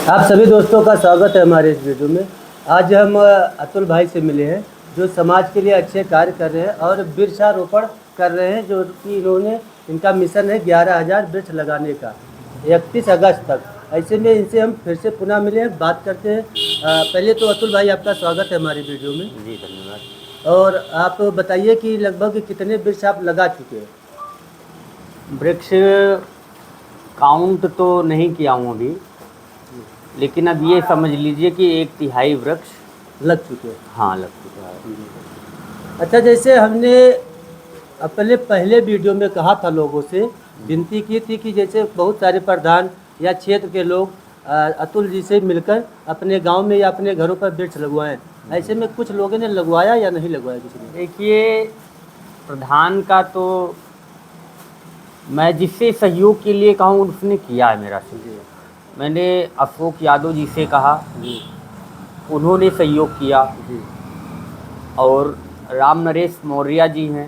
आप सभी दोस्तों का स्वागत है हमारे इस वीडियो में। आज हम अतुल भाई से मिले हैं जो समाज के लिए अच्छे कार्य कर रहे हैं और वृक्षारोपण कर रहे हैं, जो कि इनका मिशन है 11,000 वृक्ष लगाने का 31 अगस्त तक। ऐसे में इनसे हम फिर से पुनः मिले हैं, बात करते हैं। पहले तो अतुल भाई आपका स्वागत है हमारी वीडियो में। जी धन्यवाद। और आप बताइए कि लगभग कितने वृक्ष आप लगा चुके हैं? वृक्ष काउंट तो नहीं किया हूँ अभी, लेकिन अब ये समझ लीजिए कि 1/3 वृक्ष लग चुके हैं। हाँ लग चुका है। अच्छा, जैसे हमने अपने पहले वीडियो में कहा था, लोगों से विनती की थी कि जैसे बहुत सारे प्रधान या क्षेत्र के लोग अतुल जी से मिलकर अपने गांव में या अपने घरों पर वृक्ष लगवाएं। ऐसे में कुछ लोगों ने लगवाया या नहीं लगवाया किसी ने? देखिए, प्रधान का तो मैं जिससे सहयोग के लिए कहूँ उसने किया है मेरा सहयोग। मैंने अशोक यादव जी से कहा, उन्होंने सहयोग किया। और राम नरेश मौर्य जी हैं,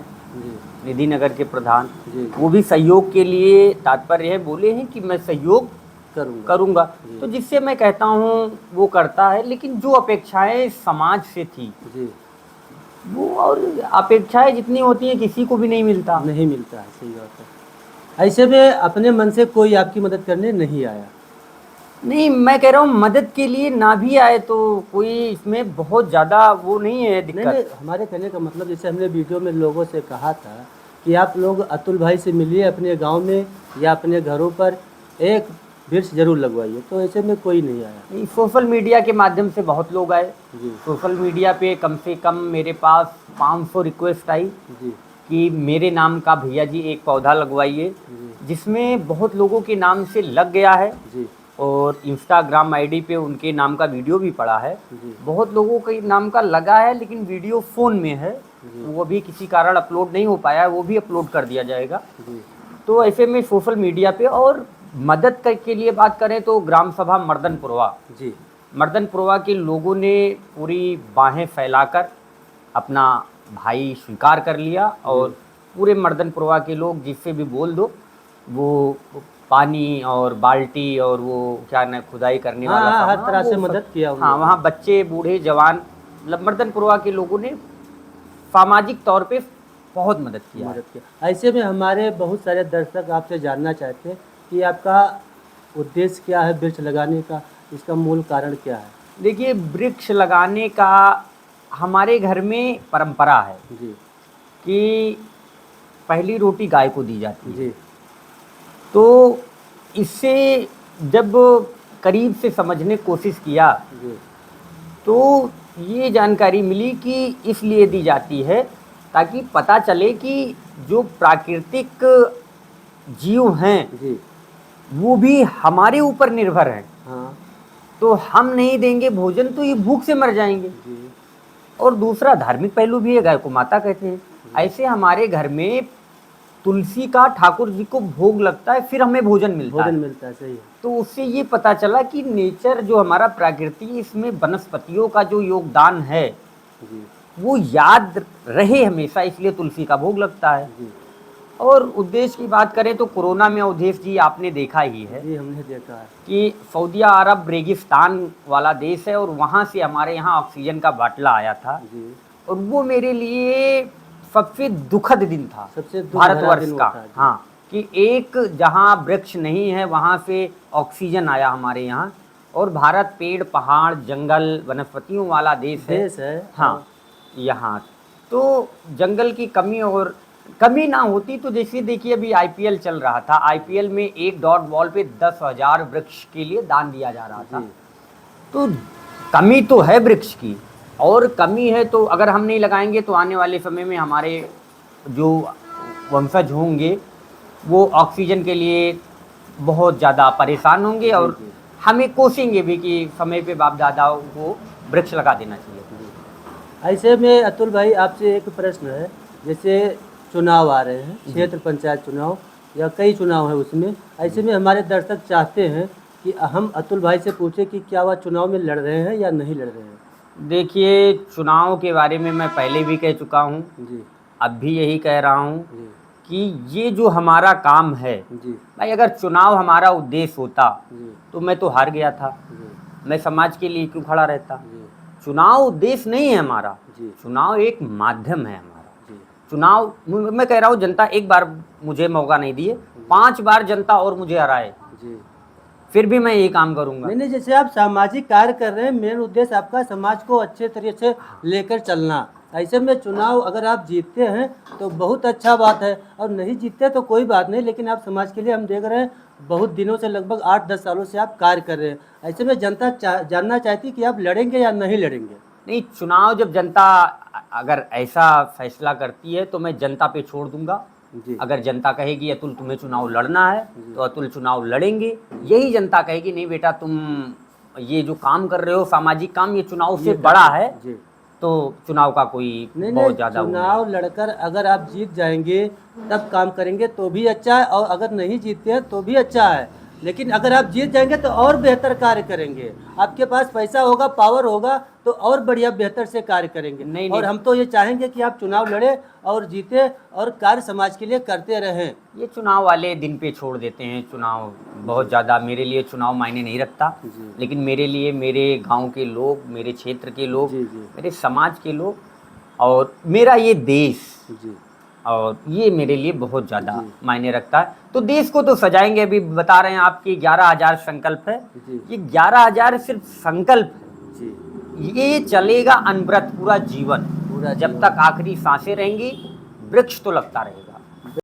निधि नगर के प्रधान, वो भी सहयोग के लिए तात्पर्य है, बोले हैं कि मैं सहयोग करूँगा। तो जिससे मैं कहता हूँ वो करता है, लेकिन जो अपेक्षाएं समाज से थी वो, और अपेक्षाएं जितनी होती हैं किसी को भी नहीं मिलता है, सही बात है। ऐसे में अपने मन से कोई आपकी मदद करने नहीं आया? नहीं, मैं कह रहा हूँ मदद के लिए ना भी आए तो कोई इसमें बहुत ज़्यादा वो नहीं है दिक्कत। नहीं, हमारे कहने का मतलब, जैसे हमने वीडियो में लोगों से कहा था कि आप लोग अतुल भाई से मिलिए, अपने गांव में या अपने घरों पर एक वृक्ष जरूर लगवाइए, तो ऐसे में कोई नहीं आया। सोशल मीडिया के माध्यम से बहुत लोग आए। सोशल मीडिया पे कम से कम मेरे पास 500 रिक्वेस्ट आई कि मेरे नाम का भैया जी एक पौधा लगवाइए, जिसमें बहुत लोगों के नाम से लग गया है। और इंस्टाग्राम आईडी पे उनके नाम का वीडियो भी पड़ा है। बहुत लोगों के नाम का लगा है, लेकिन वीडियो फ़ोन में है, वो भी किसी कारण अपलोड नहीं हो पाया है, वो भी अपलोड कर दिया जाएगा। तो ऐसे में सोशल मीडिया पे, और मदद के लिए बात करें तो ग्राम सभा मर्दनपुरवा के लोगों ने पूरी बाहें फैलाकर अपना भाई स्वीकार कर लिया। और पूरे मर्दनपुरवा के लोग जिससे भी बोल दो, वो पानी और बाल्टी और वो क्या न खुदाई करने वाला हर तरह से मदद किया। हाँ, वहाँ बच्चे बूढ़े जवान, मतलब मर्दनपुरवा के लोगों ने सामाजिक तौर पे बहुत मदद किया। ऐसे में हमारे बहुत सारे दर्शक आपसे जानना चाहते हैं कि आपका उद्देश्य क्या है वृक्ष लगाने का, इसका मूल कारण क्या है? देखिए, वृक्ष लगाने का हमारे घर में परंपरा है कि पहली रोटी गाय को दी जाती है। तो इससे जब करीब से समझने की कोशिश किया तो ये जानकारी मिली कि इसलिए दी जाती है ताकि पता चले कि जो प्राकृतिक जीव हैं वो भी हमारे ऊपर निर्भर हैं। तो हम नहीं देंगे भोजन तो ये भूख से मर जाएंगे। और दूसरा धार्मिक पहलू भी है, गाय को माता कहते हैं। ऐसे हमारे घर में तुलसी का ठाकुर जी को भोग लगता है, फिर हमें भोजन मिलता है। सही है। तो उससे ये पता चला कि नेचर जो हमारा प्रकृति, इसमें वनस्पतियों का जो योगदान है वो याद रहे हमेशा, इसलिए तुलसी का भोग लगता है। और उद्देश्य की बात करें तो कोरोना में अवधेश जी आपने देखा ही है। हमने देखा है कि सऊदी अरब रेगिस्तान वाला देश है और वहाँ से हमारे यहाँ ऑक्सीजन का बाटला आया था। और वो मेरे लिए सबसे दुखद दिन था, सबसे भारतवर्ष का। हाँ, कि एक जहाँ वृक्ष नहीं है वहाँ से ऑक्सीजन आया हमारे यहाँ। और भारत पेड़ पहाड़ जंगल वनस्पतियों वाला देश है। हाँ, यहाँ तो जंगल की कमी ना होती तो जैसे देखिए अभी आईपीएल चल रहा था, आईपीएल में एक डॉट बॉल पे 10,000 वृक्ष के लिए दान दिया जा रहा था। तो कमी तो है वृक्ष की, और कमी है तो अगर हम नहीं लगाएंगे तो आने वाले समय में हमारे जो वंशज होंगे वो ऑक्सीजन के लिए बहुत ज़्यादा परेशान होंगे। और हमें कोसेंगे भी कि समय पे बाप दादाओं को वृक्ष लगा देना चाहिए। ऐसे में अतुल भाई आपसे एक प्रश्न है, जैसे चुनाव आ रहे हैं, क्षेत्र पंचायत चुनाव या कई चुनाव है उसमें, ऐसे में हमारे दर्शक चाहते हैं कि हम अतुल भाई से पूछे कि क्या वह चुनाव में लड़ रहे हैं या नहीं लड़ रहे हैं। देखिए, चुनाव के बारे में मैं पहले भी कह चुका हूँ, अब भी यही कह रहा हूँ कि ये जो हमारा काम है भाई, अगर चुनाव हमारा उद्देश्य होता तो मैं तो हार गया था। मैं समाज के लिए क्यों खड़ा रहता? जी चुनाव उद्देश्य नहीं है हमारा, जी चुनाव एक माध्यम है हमारा। जी चुनाव, मैं कह रहा हूँ, जनता एक बार मुझे मौका नहीं दिए, 5 बार जनता और मुझे हराए, जी। फिर भी मैं ये काम करूंगा। नहीं नहीं, जैसे आप सामाजिक कार्य कर रहे हैं, मेन उद्देश्य आपका समाज को अच्छे तरीके से लेकर चलना। ऐसे में चुनाव अगर आप जीतते हैं तो बहुत अच्छा बात है, और नहीं जीतते तो कोई बात नहीं, लेकिन आप समाज के लिए हम देख रहे हैं बहुत दिनों से, लगभग 8-10 सालों से आप कार्य कर रहे हैं। ऐसे में जनता जानना चाहती कि आप लड़ेंगे या नहीं लड़ेंगे। नहीं, चुनाव जब जनता अगर ऐसा फैसला करती है तो मैं जनता पे छोड़ दूंगा। जी अगर जनता कहेगी अतुल तुम्हें चुनाव लड़ना है तो अतुल चुनाव लड़ेंगे। यही जनता कहेगी नहीं बेटा तुम ये जो काम कर रहे हो सामाजिक काम, ये चुनाव से बड़ा है, जी। तो चुनाव का कोई नहीं बहुत नहीं, ज़्यादा चुनाव लड़कर अगर आप जीत जाएंगे तब काम करेंगे तो भी अच्छा है, और अगर नहीं जीतते हैं तो भी अच्छा है। लेकिन अगर आप जीत जाएंगे तो और बेहतर कार्य करेंगे, आपके पास पैसा होगा, पावर होगा, तो और बढ़िया बेहतर से कार्य करेंगे। नहीं, और नहीं। हम तो ये चाहेंगे कि आप चुनाव लड़े और जीते और कार्य समाज के लिए करते रहें। ये चुनाव वाले दिन पे छोड़ देते हैं। चुनाव बहुत ज़्यादा मेरे लिए चुनाव मायने नहीं रखता, जी। लेकिन मेरे लिए मेरे गांव के लोग, मेरे क्षेत्र के लोग, जी जी मेरे समाज के लोग और मेरा ये देश, जी और ये मेरे लिए बहुत ज़्यादा जी। मायने रखता है। तो देश को तो सजाएंगे। अभी बता रहे हैं आपकी 11,000 संकल्प है, जी ये 11,000 सिर्फ संकल्प है। जी। ये चलेगा अनवरत पूरा जीवन, पूरा जब जीवन। तक आखिरी सांसें रहेंगी, वृक्ष तो लगता रहेगा।